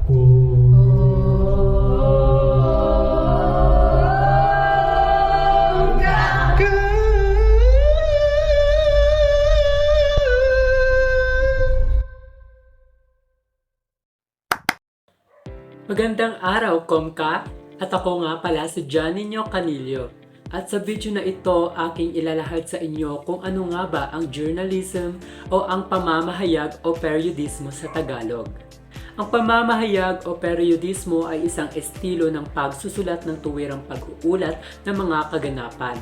Magandang araw, Komka! At ako nga pala si Johnny Nyo Canillo. At sa video na ito, aking ilalahad sa inyo kung ano nga ba ang journalism o ang pamamahayag o periodismo sa Tagalog. Ang pamamahayag o periodismo ay isang estilo ng pagsusulat ng tuwirang pag-uulat ng mga kaganapan.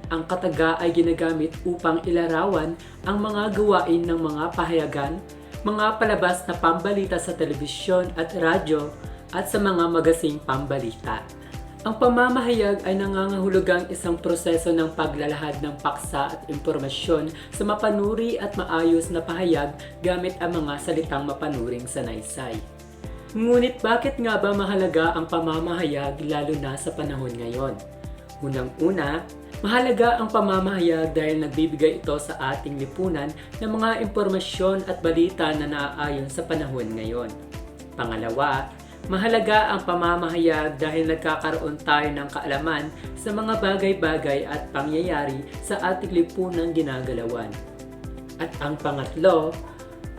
Ang kataga ay ginagamit upang ilarawan ang mga gawain ng mga pahayagan, mga palabas na pambalita sa telebisyon at radyo, at sa mga magasing pambalita. Ang pamamahayag ay nangangahulugang isang proseso ng paglalahad ng paksa at impormasyon sa mapanuri at maayos na pahayag gamit ang mga salitang mapanuring sanaysay. Ngunit bakit nga ba mahalaga ang pamamahayag lalo na sa panahon ngayon? Unang-una, mahalaga ang pamamahayag dahil nagbibigay ito sa ating lipunan ng mga impormasyon at balita na naaayon sa panahon ngayon. Pangalawa, mahalaga ang pamamahayag dahil nagkakaroon tayo ng kaalaman sa mga bagay-bagay at pangyayari sa ating lipunang ginagalawan. At ang pangatlo,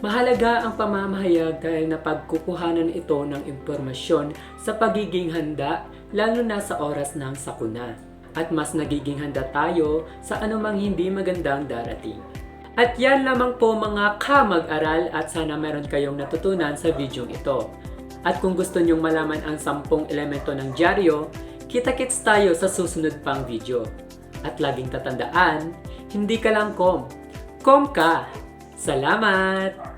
mahalaga ang pamamahayag dahil napagkukuhanan ito ng impormasyon sa pagiging handa lalo na sa oras ng sakuna. At mas nagiging handa tayo sa anumang hindi magandang darating. At yan lamang po mga kamag-aral at sana meron kayong natutunan sa videong ito. At kung gusto nyong malaman ang 10 elemento ng dyaryo, kita-kits tayo sa susunod pang video. At laging tatandaan, hindi ka lang kom ka! Salamat!